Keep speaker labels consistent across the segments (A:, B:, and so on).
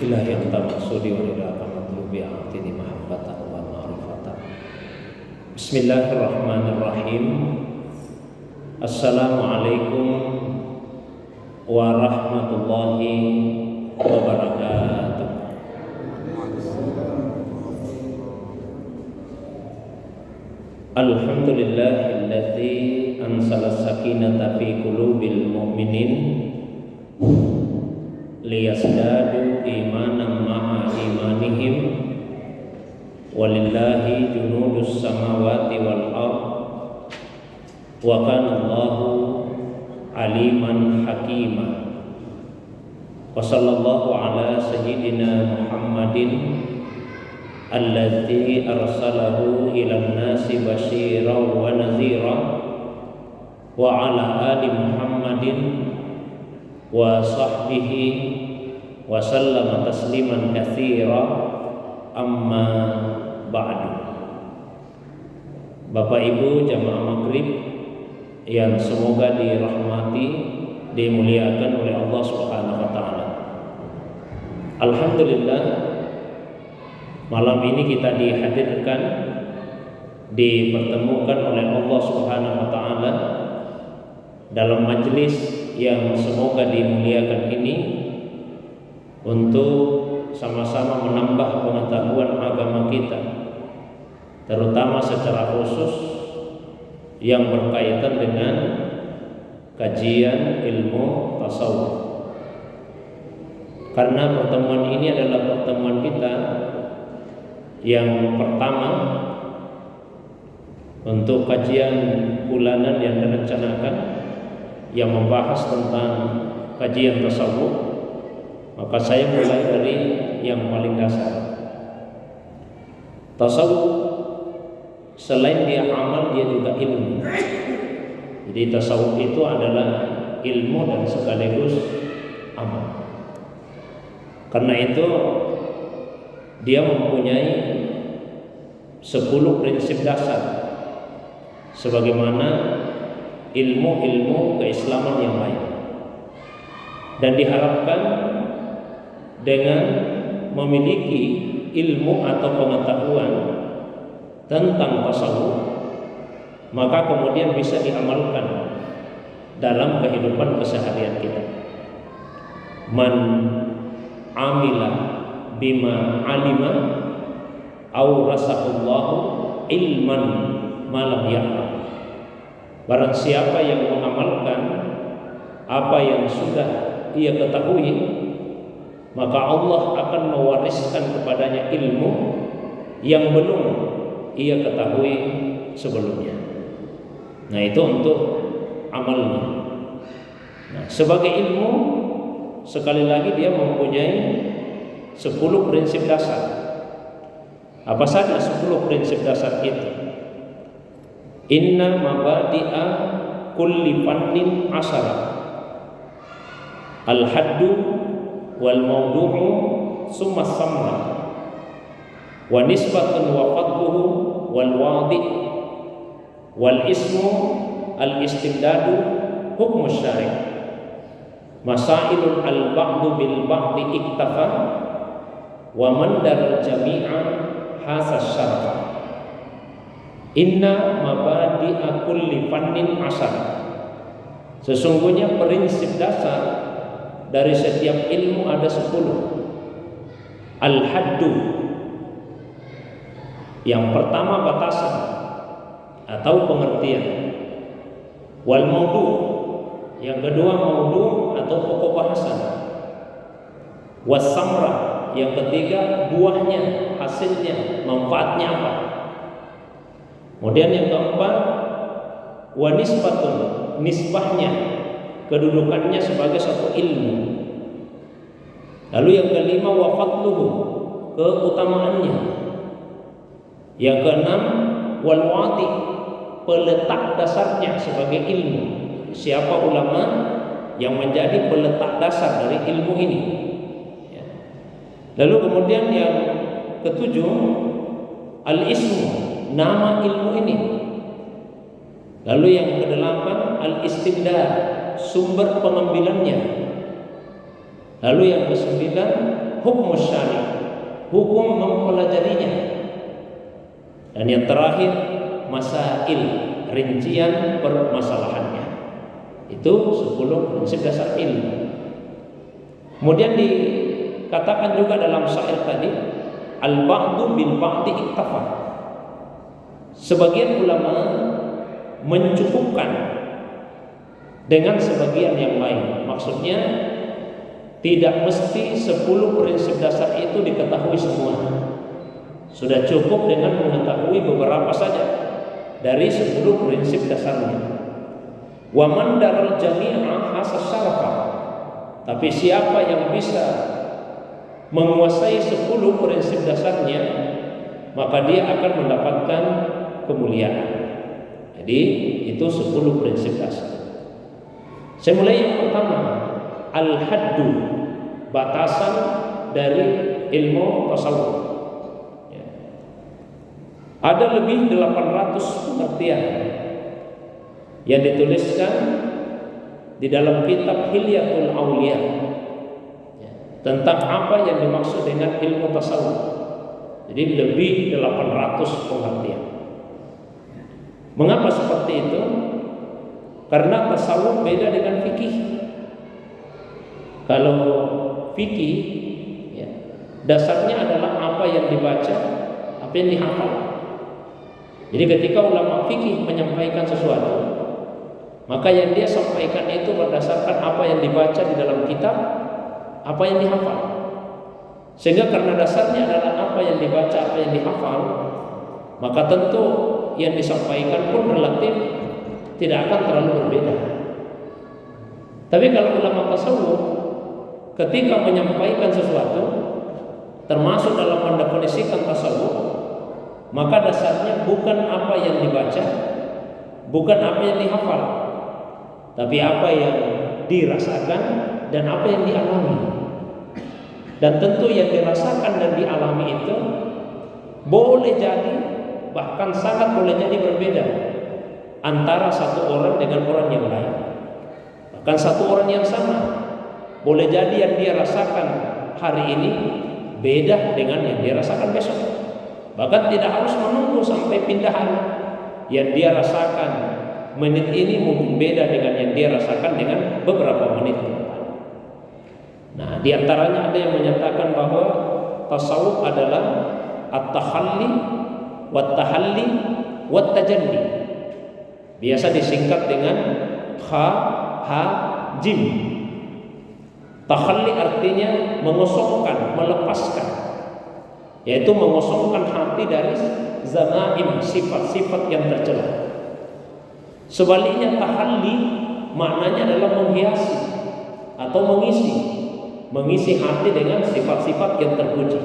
A: ilahi anta maksudi wa ilaka matlubi a'tini mahabbatan wa ma'rifatan. Bismillahirrahmanirrahim. Assalamualaikum warahmatullahi wabarakatuh. Alhamdulillahilladzi anzala sakinata fi qulubil mu'minin liyazdadu imanan ma'a imanihim walillahi junudus samawati wal ard wa kana Allahu aliman hakima. Wa sallallahu ala sayyidina Muhammadin alladzi arsalahu ilan nasi basyiran wa nadhira wa ala ali Muhammadin wa sahbihi wa sallama tasliman katsira, amma ba'du. Bapak Ibu jamaah maghrib yang semoga dirahmati, dimuliakan oleh Allah Subhanahu wa taala. Alhamdulillah, malam ini kita dihadirkan, dipertemukan oleh Allah Subhanahu wa taala dalam majelis yang semoga dimuliakan ini untuk sama-sama menambah pengetahuan agama kita, terutama secara khusus yang berkaitan dengan kajian ilmu tasawuf. Karena pertemuan ini adalah pertemuan kita yang pertama untuk kajian bulanan yang direncanakan yang membahas tentang kajian tasawuf, maka saya mulai dari yang paling dasar. Tasawuf selain dia amal, dia juga ilmu. Jadi tasawuf itu adalah ilmu dan sekaligus amal. Karena itu dia mempunyai 10 prinsip dasar sebagaimana ilmu-ilmu keislaman yang lain, dan diharapkan dengan memiliki ilmu atau pengetahuan tentang tasawuf, maka kemudian bisa diamalkan dalam kehidupan keseharian kita. Man amila bima alima aurasahullahu ilman malam ya'lam. Barang siapa yang mengamalkan apa yang sudah ia ketahui, maka Allah akan mewariskan kepadanya ilmu yang belum ia ketahui sebelumnya. Nah, itu untuk amalnya. Nah, sebagai ilmu, sekali lagi dia mempunyai 10 prinsip dasar. Apa saja 10 prinsip dasar itu? Inna mabadi'a kulli fannin asyara, al-haddu wal mawdu'u summa samra wa nisbatun wa fadluhu wal wadi' wal ismu al-istibdadu hukmu syari' masailun al-ba'du bil ba'di iktafa wa mandar jami'a hasas syarafa. Inna mabadi'a kulli fannin asar. Sesungguhnya prinsip dasar dari setiap ilmu ada 10. Al-haddu, yang pertama batasan atau pengertian. Wal maudu, yang kedua maudu atau pokok bahasan. Was samra, yang ketiga buahnya, hasilnya, manfaatnya apa. Kemudian yang keempat, wa nisbatun, nisbahnya, kedudukannya sebagai satu ilmu. Lalu yang kelima, wa fadluhu, keutamaannya. Yang keenam, wal wadi, peletak dasarnya sebagai ilmu. Siapa ulama yang menjadi peletak dasar dari ilmu ini? Lalu kemudian yang ketujuh, al-ismu, nama ilmu ini. Lalu yang kedelapan, al-istibdad, sumber pengambilannya. Lalu yang kesembilan, hukmus syari', hukum mempelajarinya. Dan yang terakhir masail, rincian permasalahannya. Itu 10 prinsip dasar ilmu. Kemudian dikatakan juga dalam syair tadi, al-ba'du bil ba'di iktafa. Sebagian ulama mencukupkan dengan sebagian yang lain. Maksudnya tidak mesti 10 prinsip dasar itu diketahui semua. Sudah cukup dengan mengetahui beberapa saja dari 10 prinsip dasarnya. Wa man daral jami'a hasas syarafa. Tapi siapa yang bisa menguasai 10 prinsip dasarnya, maka dia akan mendapatkan kemuliaan. Jadi itu 10 prinsip dasar. Saya mulai yang pertama, al-haddu, batasan dari ilmu tasawuf. Ada lebih 800 pengertian yang dituliskan di dalam kitab Hilyatul Auliya tentang apa yang dimaksud dengan ilmu tasawuf. Jadi lebih 800 pengertian. Mengapa seperti itu? Karena tasawuf beda dengan fikih. Kalau fikih ya, dasarnya adalah apa yang dibaca, apa yang dihafal. Jadi ketika ulama fikih menyampaikan sesuatu, maka yang dia sampaikan itu berdasarkan apa yang dibaca di dalam kitab, apa yang dihafal. Sehingga karena dasarnya adalah apa yang dibaca, apa yang dihafal, maka tentu yang disampaikan pun relatif tidak akan terlalu berbeda. Tapi kalau ulama tasawuf ketika menyampaikan sesuatu, termasuk dalam mendefinisikan tasawuf, maka dasarnya bukan apa yang dibaca, bukan apa yang dihafal, tapi apa yang dirasakan dan apa yang dialami. Dan tentu yang dirasakan dan dialami itu boleh jadi, bahkan sangat boleh jadi berbeda antara satu orang dengan orang yang lain. Bahkan satu orang yang sama boleh jadi yang dia rasakan hari ini beda dengan yang dia rasakan besok. Bahkan tidak harus menunggu sampai pindahan. Yang dia rasakan menit ini mungkin beda dengan yang dia rasakan dengan beberapa menit ke depan. Nah, di antaranya ada yang menyatakan bahwa tasawuf adalah at-takhalli wat-tahalli wat-tajalli. Biasa disingkat dengan jim. Takhalli artinya mengosongkan, melepaskan, yaitu mengosongkan hati dari zamaim, sifat-sifat yang tercela. Sebaliknya tahalli maknanya adalah menghiasi atau mengisi hati dengan sifat-sifat yang terpuji.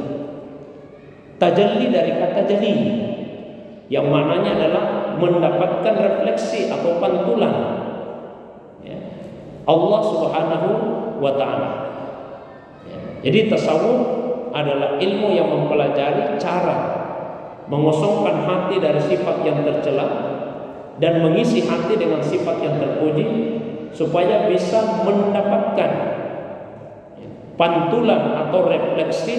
A: Tajalli dari kata jali, yang maknanya adalah mendapatkan refleksi atau pantulan ya, Allah Subhanahu wa ta'ala ya. Jadi tasawuf adalah ilmu yang mempelajari cara mengosongkan hati dari sifat yang tercela dan mengisi hati dengan sifat yang terpuji supaya bisa mendapatkan pantulan atau refleksi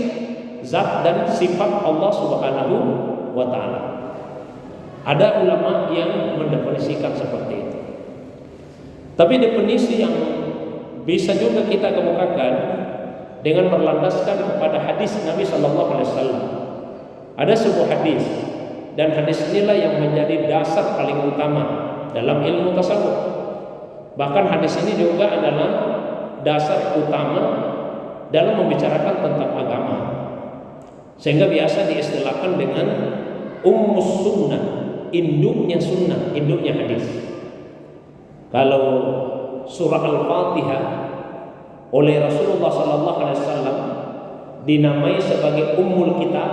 A: zat dan sifat Allah Subhanahu wa ta'ala. Ada ulama yang mendefinisikan seperti itu. Tapi definisi yang bisa juga kita kemukakan dengan berlandaskan kepada hadis Nabi Sallallahu Alaihi Wasallam. Ada sebuah hadis, dan hadis inilah yang menjadi dasar paling utama dalam ilmu tasawuf. Bahkan hadis ini juga adalah dasar utama dalam membicarakan tentang agama, sehingga biasa diistilahkan dengan ummus sunnah, induknya sunnah, induknya hadis. Kalau surah Al-Fatihah oleh Rasulullah Sallallahu Alaihi Wasallam dinamai sebagai ummul kitab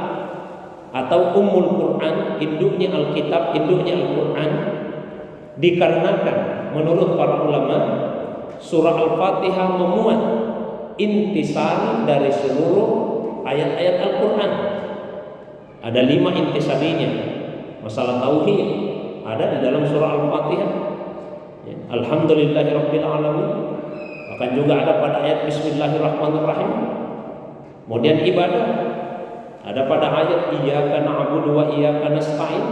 A: atau ummul Quran, induknya Alkitab, induknya Al-Quran, dikarenakan menurut para ulama surah Al-Fatihah memuat intisari dari seluruh ayat-ayat Al-Quran. Ada 5 intisarinya. Masalah tauhid ada di dalam surah Al-Fatihah. Alhamdulillahirabbil alamin. Bahkan juga ada pada ayat Bismillahirrahmanirrahim. Kemudian ibadah, ada pada ayat iyyaka na'budu wa iyyaka nasta'in.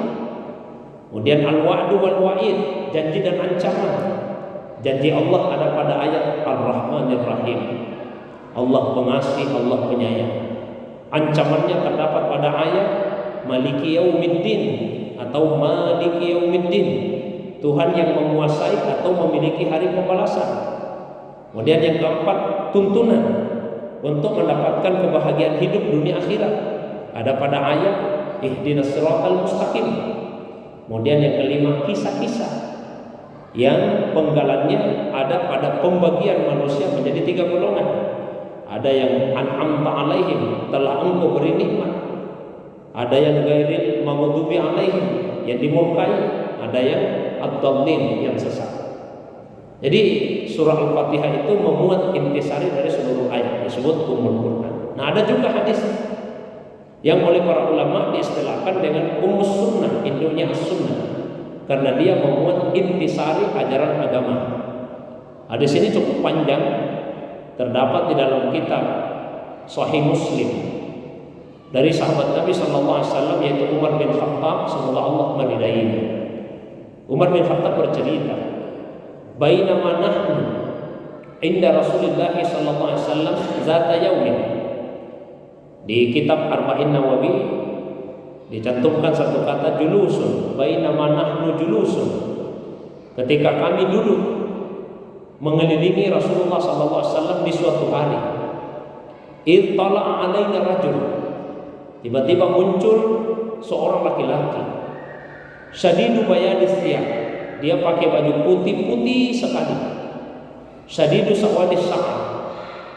A: Kemudian al-wa'du wal wa'id, janji dan ancaman. Janji Allah ada pada ayat Ar-Rahmanir Rahim, Allah pengasih, Allah penyayang. Ancamannya terdapat pada ayat Maliki Yaumiddin atau Maliki Yaumiddin, Tuhan yang menguasai atau memiliki hari pembalasan. Kemudian yang keempat, tuntunan untuk mendapatkan kebahagiaan hidup dunia akhirat, ada pada ayat Ihdinas Siratal Mustaqim. Kemudian yang kelima, kisah-kisah yang penggalannya ada pada pembagian manusia menjadi 3 golongan. Ada yang an'amta alaihim, telah engkau beri nikmat. Ada yang ghairil maghdubi alaihim, yang dimurkai. Ada yang ad-dallin, yang sesat. Jadi surah Al-Fatihah itu memuat intisari dari seluruh ayat, disebut Ummul Quran. Nah, ada juga hadis yang oleh para ulama diistilahkan dengan Ummus Sunnah, induknya As-Sunnah, karena dia memuat intisari ajaran agama. Hadis ini cukup panjang, terdapat di dalam kitab Sahih Muslim dari sahabat Nabi sallallahu alaihi wasallam, yaitu Umar bin Khattab, semoga Allah meridainya. Umar bin Khattab bercerita, bainama nahnu inda Rasulullah sallallahu alaihi wasallam zata yaumin. Di kitab Arba'in Nawawi dicantumkan satu kata julusun, bainama nahnu julusun, ketika kami duduk mengelilingi Rasulullah SAW di suatu hari. Ittala'a alaina rajul, tiba-tiba muncul seorang laki-laki, syadidu bayadis thiyab, dia pakai baju putih-putih sekali, syadidu sawadis sya'ar,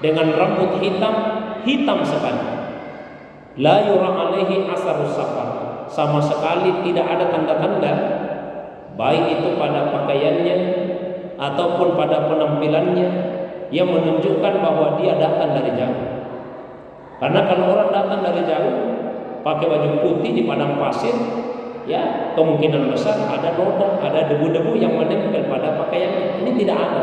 A: dengan rambut hitam sekali. La yura alaihi asarus safar, sama sekali tidak ada tanda-tanda baik itu pada pakaiannya ataupun pada penampilannya yang menunjukkan bahwa dia datang dari jauh. Karena kalau orang datang dari jauh pakai baju putih di padang pasir, ya kemungkinan besar ada noda, ada debu-debu yang menempel pada pakaiannya. Ini tidak ada.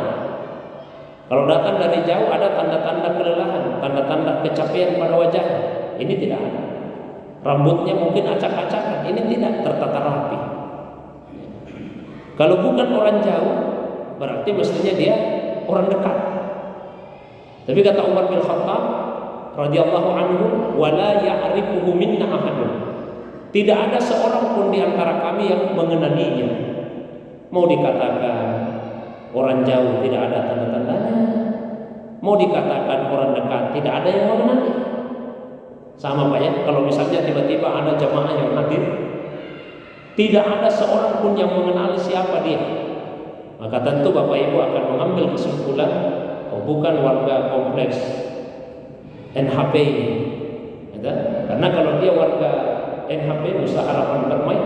A: Kalau datang dari jauh ada tanda-tanda kelelahan, tanda-tanda kecapean pada wajahnya. Ini tidak ada. Rambutnya mungkin acak-acakan, ini tidak tertata rapi. Kalau bukan orang jauh, berarti mestinya dia orang dekat. Tapi kata Umar bin Khattab radhiyallahu anhu, wala ya'rifuhu minna ahadun, tidak ada seorang pun di antara kami yang mengenalinya. Mau dikatakan orang jauh tidak ada tanda-tandanya, mau dikatakan orang dekat tidak ada yang mengenali. Sama Pak ya, kalau misalnya tiba-tiba ada jamaah yang hadir, tidak ada seorang pun yang mengenali siapa dia, maka tentu Bapak Ibu akan mengambil kesimpulan, oh bukan warga kompleks NHP ini. Karena kalau dia warga NHP, Nusa Harapan Permai,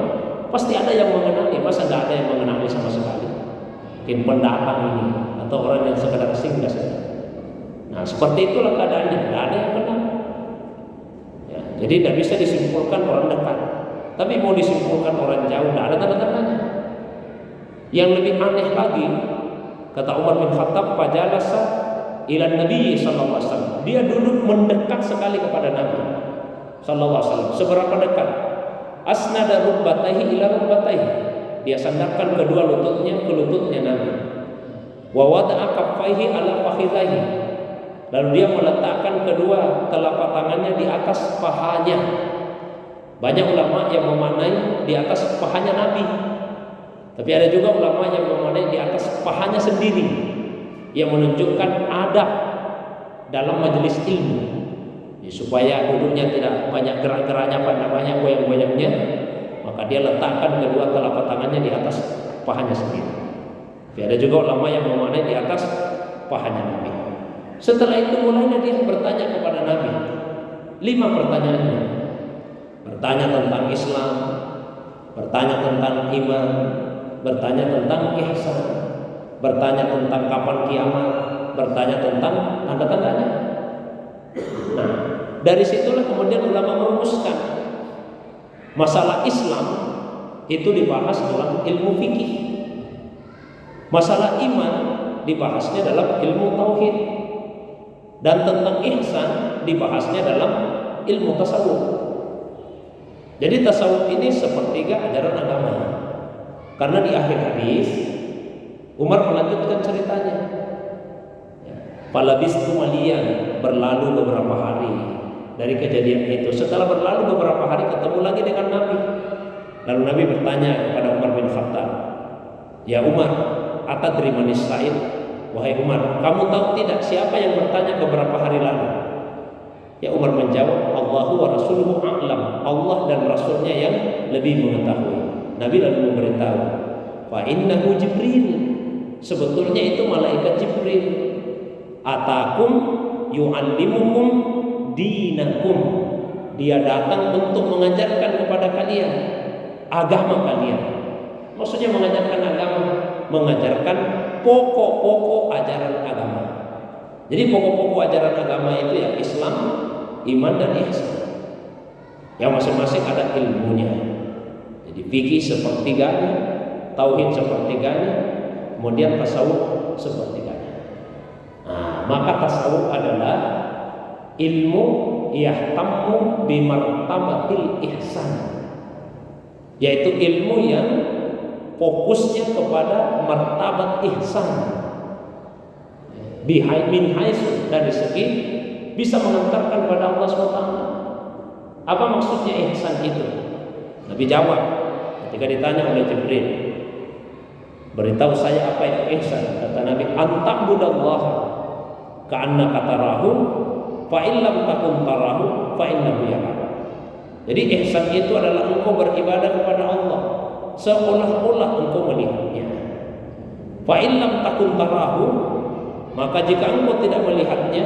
A: pasti ada yang mengenali. Masa tidak ada yang mengenali sama sekali? Mungkin pendatang ini atau orang yang sekedar singgah saja. Nah seperti itulah keadaannya, tidak ada yang kenal. Jadi tidak bisa disimpulkan orang dekat. Tapi mau disimpulkan orang jauh, tidak ada tanda-tandanya. Yang lebih aneh lagi, kata Umar bin Khattab, fajalasa ila Nabi sallallahu alaihi wasallam. Dia duduk mendekat sekali kepada Nabi sallallahu alaihi wasallam. Seberapa dekat? Asnada rukbatayhi ila rukbatayhi. Dia sandarkan kedua lututnya ke lututnya Nabi. Wa wada'a kaffaihi ala fakhidhaihi. Lalu dia meletakkan kedua telapak tangannya di atas pahanya. Banyak ulama yang memaknai di atas pahanya Nabi, tapi ada juga ulama yang memaknai di atas pahanya sendiri, yang menunjukkan adab dalam majelis ilmu, ya, supaya duduknya tidak banyak gerak-geraknya, banyak goyang-goyangnya, maka dia letakkan kedua telapak tangannya di atas pahanya sendiri. Tapi ada juga ulama yang memaknai di atas pahanya Nabi. Setelah itu mulainya dia bertanya kepada Nabi 5 pertanyaannya. Bertanya tentang Islam, bertanya tentang iman, bertanya tentang ihsan, bertanya tentang kapan kiamat, bertanya tentang tanda-tandanya. Nah, dari situlah kemudian ulama merumuskan masalah Islam itu dibahas dalam ilmu fikih. Masalah iman dibahasnya dalam ilmu tauhid. Dan tentang ihsan dibahasnya dalam ilmu tasawuf. Jadi tasawuf ini sepertiga ajaran agama. Karena di akhir hadis Umar melanjutkan ceritanya. Falabistu maliyan, berlalu beberapa hari dari kejadian itu. Setelah berlalu beberapa hari ketemu lagi dengan Nabi. Lalu Nabi bertanya kepada Umar bin Khattab, "Ya Umar, atadri manis Sa'id?" Wahai Umar, kamu tahu tidak siapa yang bertanya beberapa hari lalu? Ya Umar menjawab, Allahu wa rasuluhu a'lam. Allah dan Rasulnya yang lebih mengetahui. Nabi lalu memberitahu, fa innahu Jibril. Sebetulnya itu malaikat Jibril. Atakum yu'allimukum dinakum. Dia datang untuk mengajarkan kepada kalian agama kalian. Maksudnya mengajarkan agama, mengajarkan pokok-pokok ajaran agama. Jadi pokok-pokok ajaran agama itu ya Islam, iman dan ihsan. Yang masing-masing ada ilmunya. Jadi fikih sepertiganya, tauhid sepertiganya, kemudian tasawuf sepertiganya. Nah, maka tasawuf adalah ilmu yahtammu bimartabatil ihsan, yaitu ilmu yang fokusnya kepada martabat ihsan. Min haitsu, dari segi bisa mengantarkan pada Allah SWT. Apa maksudnya ihsan itu? Nabi jawab ketika ditanya oleh Jibril, beritahu saya apa itu ihsan. Kata Nabi, anta'budallaha ka'annaka tarahu fa illam takun tarahu fa innahu yaraka. Jadi ihsan itu adalah engkau beribadah kepada Allah seolah-olah engkau melihatnya. Fa illam takun tarahu, maka jika engkau tidak melihatnya,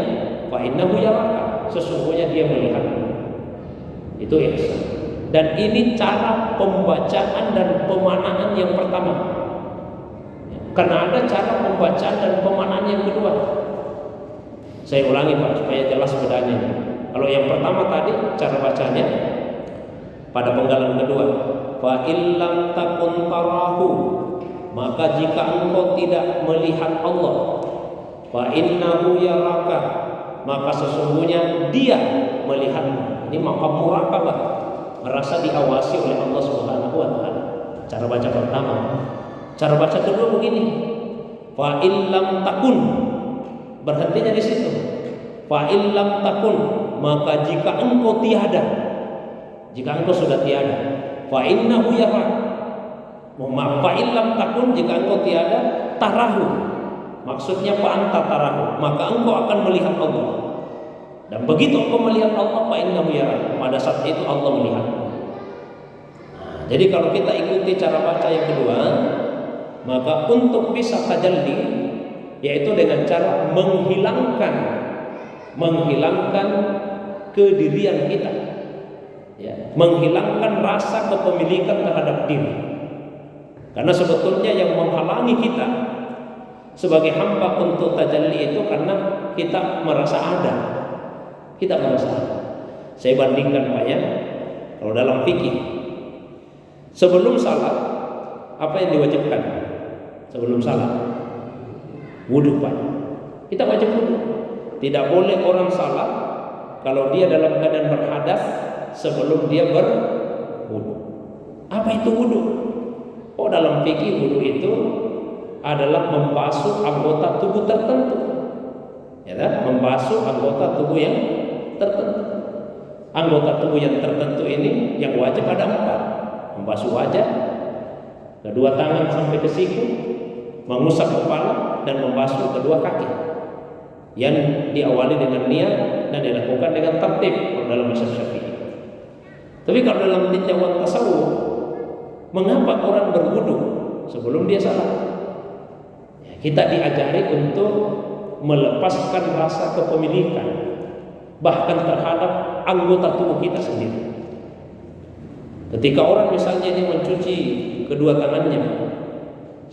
A: fa innahu yaraka, sesungguhnya dia melihatmu. Itu ihsan. Dan ini cara pembacaan dan pemaknaan yang pertama. Karena ada cara pembacaan dan pemaknaan yang kedua. Saya ulangi Pak supaya jelas bedanya. Kalau yang pertama tadi cara bacanya pada penggalan kedua, fa illam takun tarahu, maka jika engkau tidak melihat Allah, fa innahu yaraka, maka sesungguhnya dia melihatmu. Ini maqam muraqabah, merasa diawasi oleh Allah Subhanahu wa taala. Cara baca pertama. Cara baca kedua begini, fa illam takun, berhentinya di situ. Fa illam takun, maka jika engkau tiada, jika engkau sudah tiada, fa innahu yarak. Fa illam takun, jika engkau tiada, tarahu, maksudnya fa anta tarahu, maka engkau akan melihat Allah. Dan begitu engkau melihat Allah, fa innahu yarak, pada saat itu Allah melihat. Nah, jadi kalau kita ikuti cara baca yang kedua, maka untuk bisa tajalli, yaitu dengan cara menghilangkan kedirian kita, ya, menghilangkan rasa kepemilikan terhadap diri. Karena sebetulnya yang menghalangi kita sebagai hamba untuk tajalli itu karena kita merasa ada. Kita merasa ada. Saya bandingkan Pak ya, kalau dalam fikih, sebelum salat apa yang diwajibkan? Sebelum salat wudu Pak. Kita wajib wudu. Tidak boleh orang salat kalau dia dalam keadaan berhadas sebelum dia berwudu. Apa itu wudu? Oh, dalam fikih wudu itu adalah membasuh anggota tubuh tertentu. Ya kan? Membasuh anggota tubuh yang tertentu. Anggota tubuh yang tertentu ini yang wajib ada 4. Membasuh wajah, kedua tangan sampai ke siku, mengusap kepala, dan membasuh kedua kaki. Yang diawali dengan niat dan dilakukan dengan tertib dalam mazhab Syafi'i. Tapi kalau dalam tinjauan tasawuf, mengapa orang berwudu sebelum dia salat? Ya, kita diajari untuk melepaskan rasa kepemilikan bahkan terhadap anggota tubuh kita sendiri. Ketika orang misalnya dia mencuci kedua tangannya,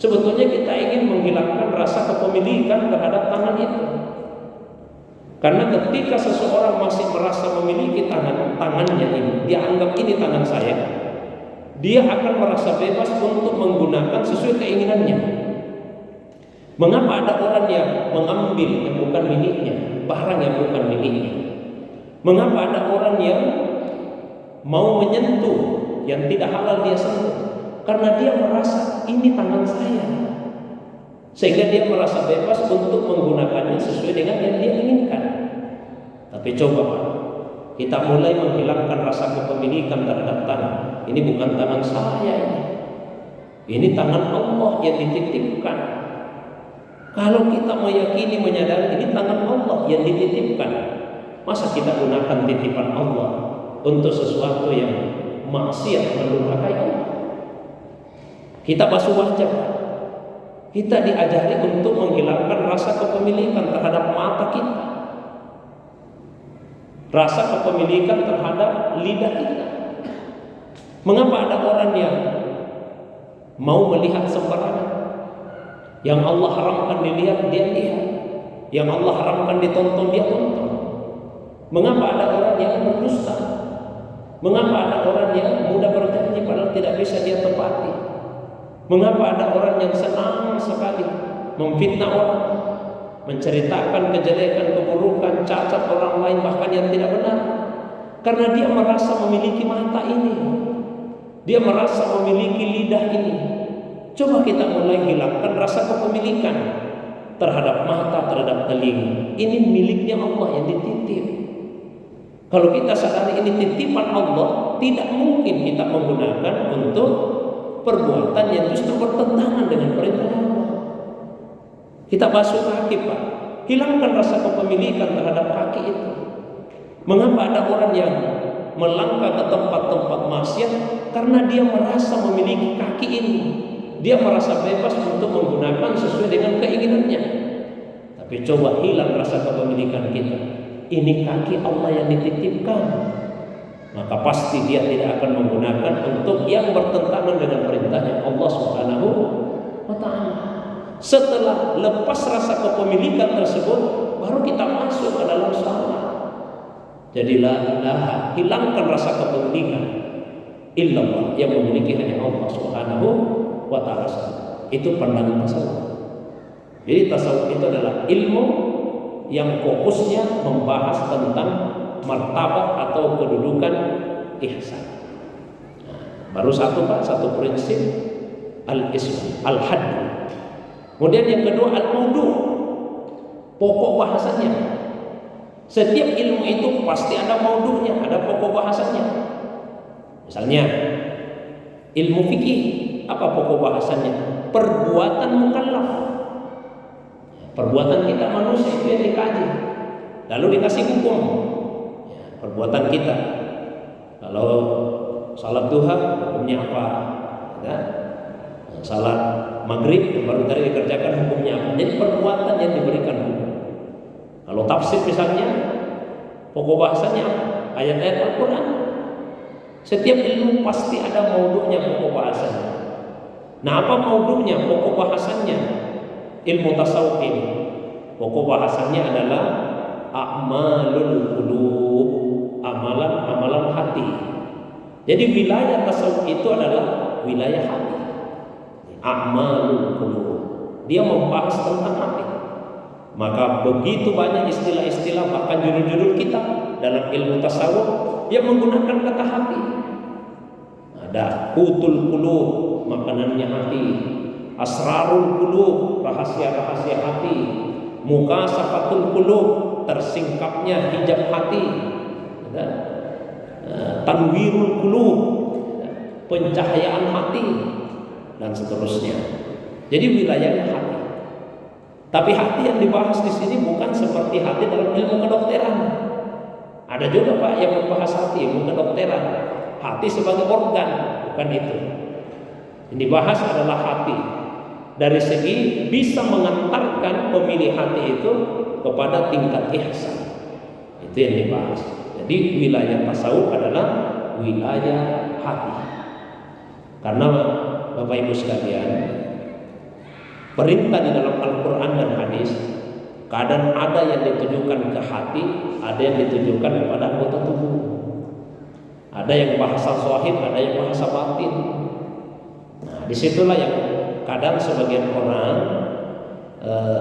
A: sebetulnya kita ingin menghilangkan rasa kepemilikan terhadap tangan itu. Karena ketika seseorang masih merasa memiliki tangannya ini, dia anggap ini tangan saya, dia akan merasa bebas untuk menggunakan sesuai keinginannya. Mengapa ada orang yang mengambil yang bukan miliknya, barang yang bukan miliknya? Mengapa ada orang yang mau menyentuh yang tidak halal dia sentuh? Karena dia merasa ini tangan saya, sehingga dia merasa bebas untuk menggunakannya sesuai dengan yang dia inginkan. Tapi coba Pak, kita mulai menghilangkan rasa kepemilikan terhadap tangan. Ini bukan tangan saya ini tangan Allah yang dititipkan. Kalau kita meyakini, menyadari ini tangan Allah yang dititipkan, masa kita gunakan titipan Allah untuk sesuatu yang maksiat, mendurhakai Allah? Kita basuh wajah, kita diajari untuk menghilangkan rasa kepemilikan terhadap mata kita, rasa kepemilikan terhadap lidah kita. Mengapa ada orang yang mau melihat sembarangan? Yang Allah haramkan dilihat, dia lihat. Yang Allah haramkan ditonton, dia tonton. Mengapa ada orang yang berdusta? Mengapa ada orang yang mudah berjanji padahal tidak bisa dia tepati? Mengapa ada orang yang senang sekali memfitnah orang, menceritakan kejelekan, keburukan, cacat orang lain, bahkan yang tidak benar? Karena dia merasa memiliki mata ini, dia merasa memiliki lidah ini. Coba kita mulai hilangkan rasa kepemilikan terhadap mata, terhadap telinga. Ini miliknya Allah yang dititip. Kalau kita sadari ini titipan Allah, tidak mungkin kita menggunakan untuk perbuatan yang justru bertentangan dengan perintah Allah. Kita basuh kaki Pak, hilangkan rasa kepemilikan terhadap kaki itu. Mengapa ada orang yang melangkah ke tempat-tempat maksiat? Karena dia merasa memiliki kaki ini. Dia merasa bebas untuk menggunakan sesuai dengan keinginannya. Tapi coba hilang rasa kepemilikan kita. Ini kaki Allah yang dititipkan, maka pasti dia tidak akan menggunakan untuk yang bertentangan dengan perintahnya Allah Subhanahu wa ta'ala. Setelah lepas rasa kepemilikan tersebut, baru kita masuk ke dalam salat. Jadi la ilaha, hilangkan rasa kepemilikan illallah, yang memiliki hanya Allah Subhanahu wa ta'ala. Itu pandangan tasawuf. Jadi tasawuf itu adalah ilmu yang fokusnya membahas tentang martabat atau kedudukan ihsan. Baru satu Pak, satu prinsip al-ism, al-hadd. Kemudian yang kedua al-maudu, pokok bahasanya. Setiap ilmu itu pasti ada maudunya, ada pokok bahasanya. Misalnya ilmu fikih, apa pokok bahasanya? Perbuatan mukallaf. Perbuatan kita manusia itu yang dikaji, lalu dikasih hukum. Perbuatan kita, kalau salat duha hukumnya apa? Ya. Salat maghrib yang baru tadi dikerjakan hukumnya apa? Jadi perbuatan yang diberikan hukum. Kalau tafsir misalnya, pokok bahasanya apa? Ayat-ayat Al-Quran. Setiap ilmu pasti ada maudunya, pokok bahasanya. Nah, apa maudunya, pokok bahasanya? Ilmu tasawuf ini pokok bahasanya adalah a'malul qulub, amalan-amalan hati. Jadi wilayah tasawuf itu adalah wilayah hati. A'malul qulub, dia membahas tentang hati. Maka begitu banyak istilah-istilah, bahkan judul-judul kitab dalam ilmu tasawuf yang menggunakan kata hati. Ada qutul qulub, makanannya hati. Asrarul qulub, rahasia-rahasia hati. Mukasafatul qulub, tersingkapnya hijab hati. Tanwirul qulub, pencahayaan hati, dan seterusnya. Jadi wilayahnya hati. Tapi hati yang dibahas di sini bukan seperti hati dalam ilmu kedokteran. Ada juga Pak yang membahas hati ilmu kedokteran. Hati sebagai organ, bukan itu. Yang dibahas adalah hati dari segi bisa mengantarkan pemilih hati itu kepada tingkat ihsan. Itu yang dibahas. Jadi wilayah tasawuf adalah wilayah hati. Karena Bapak Ibu sekalian, perintah di dalam Al-Quran dan hadis kadang ada yang ditujukan ke hati, ada yang ditujukan kepada anggota tubuh. Ada yang bahasa zahir, ada yang bahasa batin. Nah, disitulah yang kadang sebagian orang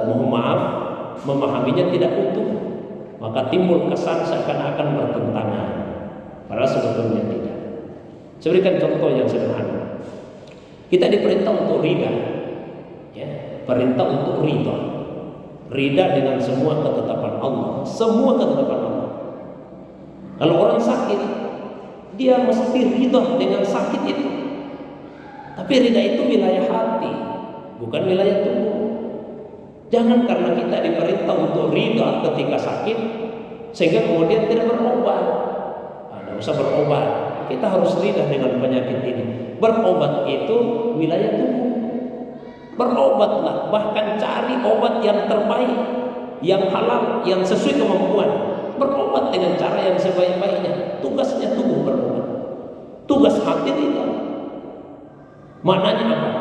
A: mohon maaf memahaminya tidak utuh, maka timbul kesan seakan-akan Saya berikan contoh yang sederhana. Kita diperintah untuk ridha, ya, perintah untuk ridha, ridha dengan semua ketetapan Allah, semua ketetapan Allah. Kalau orang sakit, dia mesti ridha dengan sakit itu. Tapi ridha itu wilayah hati, bukan wilayah tubuh. Jangan karena kita diperintah untuk ridha ketika sakit, sehingga kemudian tidak berobat. Tidak usah berobat. Kita harus ridha dengan penyakit ini. Berobat itu wilayah tubuh. Berobatlah, bahkan cari obat yang terbaik, yang halal, yang sesuai kemampuan. Berobat dengan cara yang sebaik-baiknya. Tugasnya tubuh berobat. Tugas hati itu. Maknanya apa?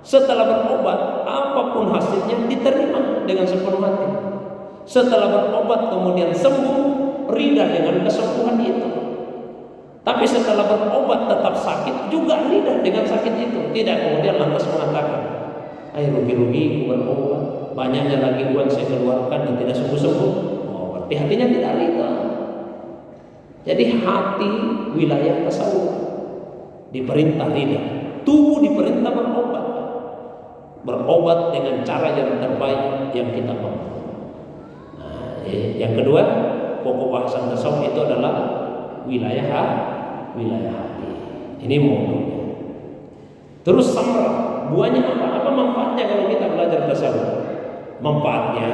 A: Setelah berobat, apapun hasilnya diterima dengan sepenuh hati. Setelah berobat kemudian sembuh, ridha dengan kesembuhan itu. Tapi setelah berobat tetap sakit, juga ridha dengan sakit itu. Tidak kemudian lantas mengatakan, rugi-rugi berobat, banyaknya lagi uang saya keluarkan dan tidak sembuh-sembuh. Oh, berarti hatinya tidak ridha. Jadi hati wilayah tasawuf diperintah ridha, tubuh diperintah berobat. Berobat dengan cara yang terbaik yang kita mampu. Nah, yang kedua, pokok bahasan tasawuf itu adalah wilayah hati. Ini modulnya. Terus samra, buahnya apa? Apa manfaatnya kalau kita belajar tasawuf? Manfaatnya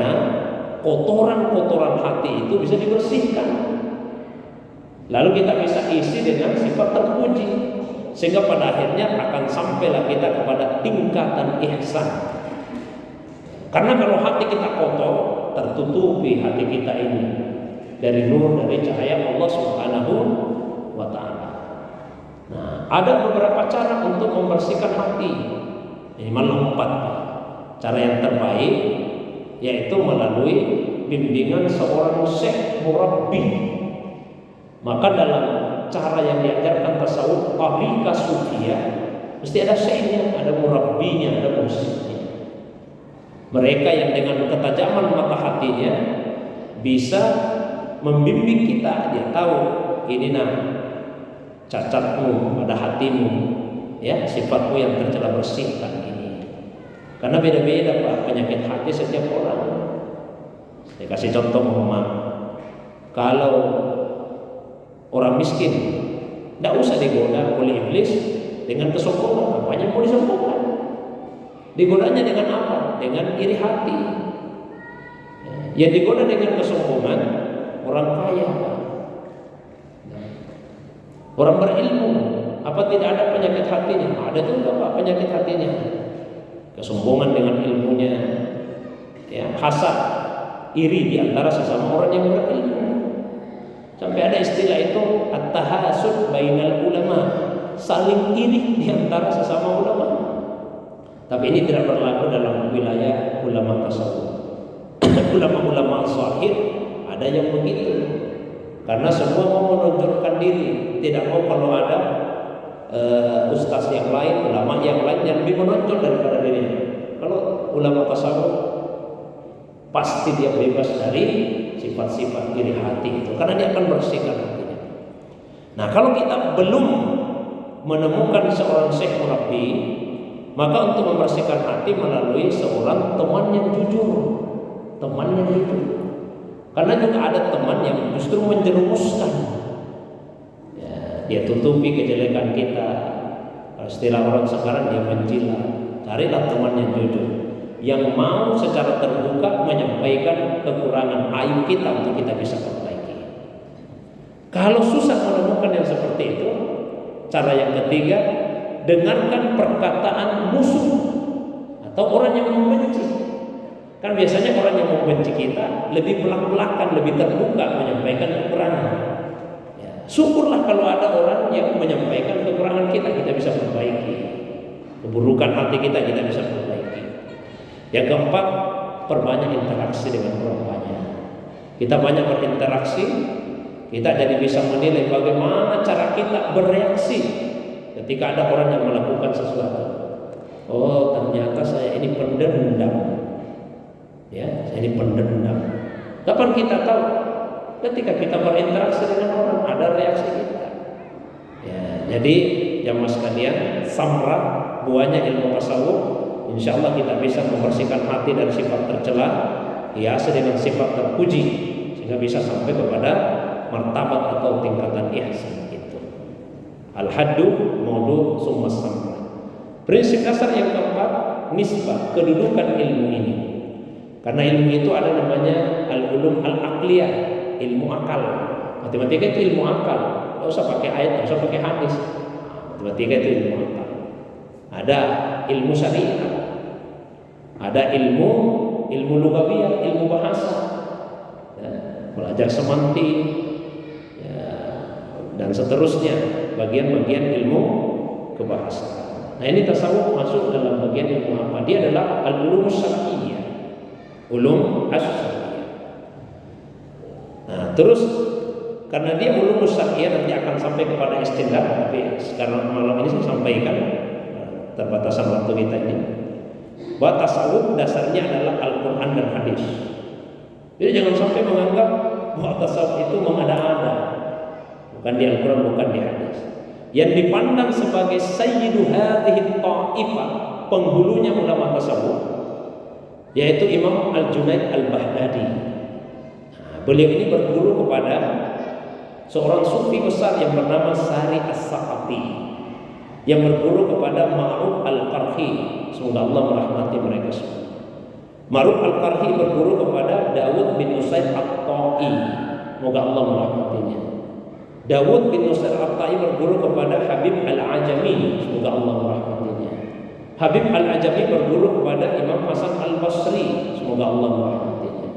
A: kotoran-kotoran hati itu bisa dibersihkan. Lalu kita bisa isi dengan sifat terpuji, sehingga pada akhirnya akan sampailah kita kepada tingkatan ihsan. Karena kalau hati kita kotor, tertutupi hati kita ini dari nur, dari cahaya Allah Subhanahu wa ta'ala. Nah, ada beberapa cara untuk membersihkan hati. Minimal 4. Cara yang terbaik yaitu melalui bimbingan seorang syekh murabbi. Maka dalam cara yang diajarkan tasawuf tariqah sufiyah mesti ada syekhnya, ada murabbinya, ada mursyidnya. Mereka yang dengan ketajaman mata hatinya bisa membimbing kita. Dia tahu ini cacatmu pada hatimu, ya, sifatmu yang tercela, bersihkan ini. Karena beda-beda Pak penyakit hati setiap orang. Saya kasih contoh Muhammad. Kalau orang miskin tidak usah digoda oleh iblis dengan kesombongan. Apanya mau disombongkan? Digodanya dengan apa? Dengan iri hati. Yang digoda dengan kesombongan orang kaya, orang berilmu. Apa tidak ada penyakit hatinya? Ada juga Pak penyakit hatinya. Kesombongan dengan ilmunya, ya, hasad, iri di antara sesama orang yang berilmu. Sampai ada istilah itu at-tahasud bainal ulama, saling iri di antara sesama ulama. Tapi ini tidak berlaku dalam wilayah ulama tasawuf. Ulama-ulama zahir ada yang begitu. Karena semua mau menonjolkan diri, tidak mau kalau ada ustaz yang lain, ulama yang lain yang lebih menonjol daripada dirinya. Kalau ulama tasawuf pasti dia bebas dari sifat-sifat iri hati itu, karena dia akan bersihkan hatinya. Nah, kalau kita belum menemukan seorang syekh murabbi, maka untuk membersihkan hati melalui seorang teman yang jujur. Teman yang jujur. Karena juga ada teman yang justru menjerumuskan. Ya, dia tutupi kejelekan kita. Kalau istilah orang sekarang dia menjilat. Carilah teman yang jujur, yang mau secara terbuka menyampaikan kekurangan aib kita untuk kita bisa perbaiki. Kalau susah menemukan yang seperti itu, cara yang ketiga, dengarkan perkataan musuh atau orang yang membenci. Kan biasanya orang yang membenci kita lebih belak-belakan, lebih terbuka menyampaikan kekurangan. Ya, syukurlah kalau ada orang yang menyampaikan kekurangan kita bisa perbaiki. Keburukan hati kita bisa perbaiki. Yang keempat, perbanyak interaksi dengan orang banyak. Kita banyak berinteraksi, kita jadi bisa menilai bagaimana cara kita bereaksi ketika ada orang yang melakukan sesuatu. Oh, ternyata saya ini pendendam. Ya, saya ini pendendam. Kapan kita tahu? Ketika kita berinteraksi dengan orang, ada reaksi kita. Ya, Jadi jamaah sekalian, samra buahnya ilmu tasawuf, insya Allah kita bisa membersihkan hati dari sifat tercela, hiasi dengan sifat terpuji, sehingga bisa sampai kepada martabat atau tingkatan ihsan itu. Al-haddu maudu summa samra. Prinsip dasar yang keempat, nisbah, kedudukan ilmu ini. Karena ilmu itu ada namanya al-ulum al-aqliyah, ilmu akal. Matematika itu ilmu akal. Tidak usah pakai ayat, tidak usah pakai hadis. Matematika itu ilmu akal. Ada ilmu syariat, ada ilmu lugawiyah, ilmu bahasa, ya, belajar semantik, ya, dan seterusnya, bagian-bagian ilmu kebahasaan. Nah ini tasawuf masuk dalam bagian ilmu apa? Dia adalah al-ulum syar'iyyah, ulum as-syar'iyyah. Nah terus karena dia ulum syar'iyyah nanti akan sampai kepada istinbat, tapi sekarang malam ini saya sampaikan terbatasan waktu kita ini, bahwa tasawuf dasarnya adalah Al-Quran dan hadis. Jadi jangan sampai menganggap bahwa tasawuf itu mengada-ada, bukan di Al-Quran, bukan di hadis. Yang dipandang sebagai sayyidu hadhihi ta'ifah, penghulunya ulama tasawuf, yaitu Imam Al-Junaid Al-Baghdadi. Beliau ini berguru kepada seorang sufi besar yang bernama Sari As-Saqafi, yang berguru kepada Ma'ruf Al-Qarhi. Semoga Allah merahmati mereka semua. Ma'ruf Al-Qarhi berguru kepada Dawud bin Nusair At-Ta'i. Semoga Allah merahmatinya. Dawud bin Nusair At-Ta'i berguru kepada Habib Al-Ajami. Semoga Allah merahmatinya. Habib Al-Ajami berguru kepada Imam Hasan Al-Basri. Semoga Allah merahmatinya.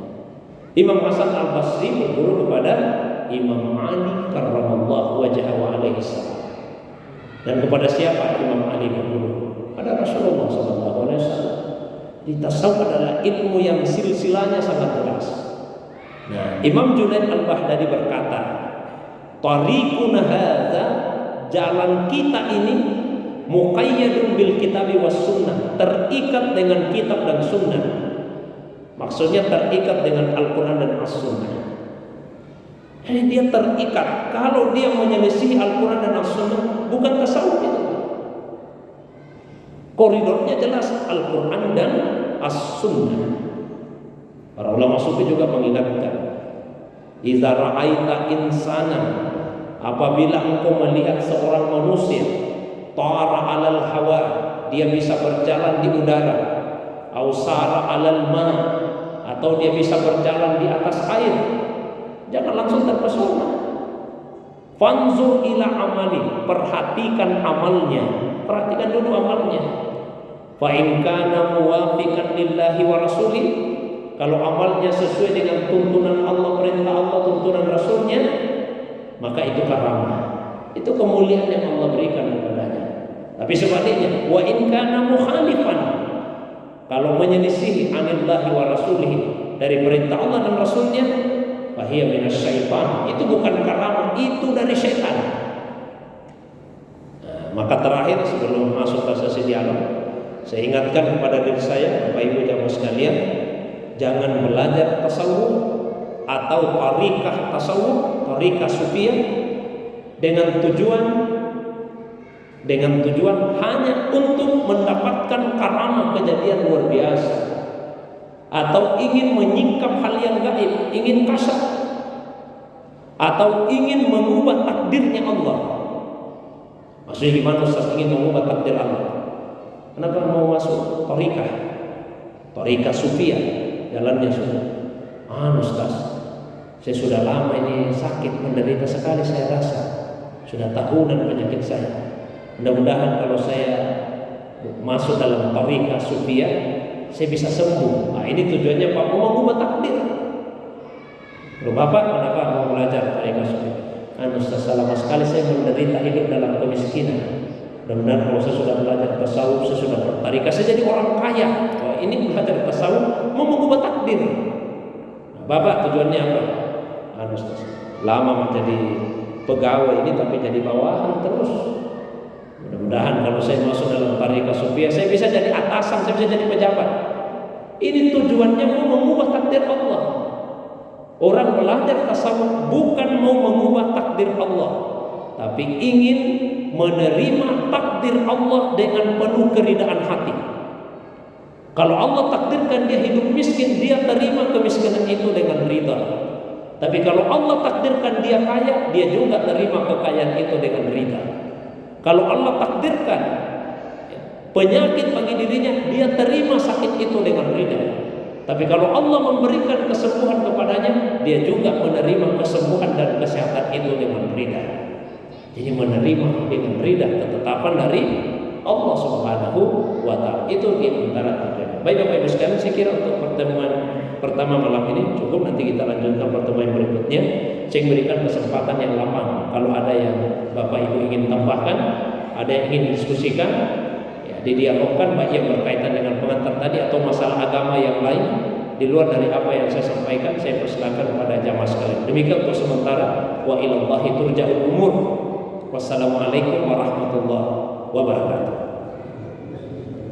A: Imam Hasan Al-Basri berguru kepada Imam Ali karramallahu wajhahu alaihi salam. Dan kepada siapa Imam Ali berguru? Pada Rasulullah SAW. Di tasawuf adalah ilmu yang silsilahnya sangat jelas. Nah, Imam Junaid Al-Baghdadi berkata, "Tariquna hadza, jalan kita ini muqayyadun bil kitabi was sunnah, terikat dengan kitab dan sunnah." Maksudnya terikat dengan Al-Quran dan As-Sunnah. Jadi dia terikat. Kalau dia menyelisih Al-Quran dan As-Sunnah, bukan tasawuf itu. Koridornya jelas Al-Quran dan As-Sunnah. Para ulama sufi juga mengingatkan, "Idza ra'aita insana," apabila engkau melihat seorang manusia, tara 'alal hawa, dia bisa berjalan di udara, au sara 'alal ma, atau dia bisa berjalan di atas air, jangan langsung terpesona. Fanzur ila amali, perhatikan amalnya, perhatikan dulu amalnya. Fa in kana muwafiqan lillahi wa rasulih, kalau amalnya sesuai dengan tuntunan Allah, perintah Allah, tuntunan Rasulnya, maka itu karamah, itu kemuliaan yang Allah berikan kepadanya. Tapi sebaliknya, wa in kana mukhalifan, kalau menyelisih anillahi wa rasulih, dari perintah Allah dan Rasulnya, fahiya minasyaitan, itu bukan karamah, itu dari syaitan. Nah, maka terakhir sebelum masuk ke sesi dialog, saya ingatkan kepada diri saya, Bapak Ibu jamaah sekalian, jangan belajar tasawuf atau tariqah tasawuf, tariqah sufiyah dengan tujuan hanya untuk mendapatkan karamah, kejadian luar biasa, atau ingin menyingkap hal yang gaib, ingin kasar, atau ingin mengubah takdirnya Allah. Maksudnya gimana Ustaz ingin mengubah takdir Allah? Kenapa mau masuk tariqah sufiyah? Jalannya sudah, Ustaz, saya sudah lama ini sakit, menderita sekali saya rasa, sudah tahunan penyakit saya. Mudah-mudahan kalau saya masuk dalam tariqah sufiyah, saya bisa sembuh. Nah ini tujuannya Pak, mau mengubah takdir. Loh Bapak, kenapa mau belajar tariqah sufiyah? Ustaz, lama sekali saya menderita hidup dalam kemiskinan. Mudah-mudahan kalau saya sudah belajar tasawuf, saya sudah bertariqah, saya jadi orang kaya. Wah, ini belajar tasawuf mau mengubah takdir. Nah, Bapak tujuannya apa? Ustaz, lama menjadi pegawai ini tapi jadi bawahan terus. Mudah-mudahan kalau saya masuk dalam tariqah sufiyah, saya bisa jadi atasan, saya bisa jadi pejabat. Ini tujuannya mau mengubah takdir Allah. Orang belajar tasawuf bukan mau mengubah takdir Allah, tapi ingin menerima takdir Allah dengan penuh keridaan hati. Kalau Allah takdirkan dia hidup miskin, dia terima kemiskinan itu dengan ridha. Tapi kalau Allah takdirkan dia kaya, dia juga terima kekayaan itu dengan ridha. Kalau Allah takdirkan penyakit bagi dirinya, dia terima sakit itu dengan ridha. Tapi kalau Allah memberikan kesembuhan kepadanya, dia juga menerima kesembuhan dan kesehatan itu dengan ridha. Jadi menerima dengan ridha ketetapan dari Allah Subhanahu wa Ta'ala. Itu di antara tujuan. Baik Bapak Ibu sekalian, saya kira untuk pertemuan pertama malam ini cukup. Nanti kita lanjutkan pertemuan berikutnya. Saya berikan kesempatan yang lapang. Kalau ada yang Bapak Ibu ingin tambahkan, ada yang ingin diskusikan, ya, didialogkan, baik yang berkaitan dengan pengantar tadi atau masalah agama yang lain di luar dari apa yang saya sampaikan, saya persilakan kepada jamaah sekalian. Demikian untuk sementara. Wa ilallahi turja'ul umur. Wassalamualaikum warahmatullahi wabarakatuh.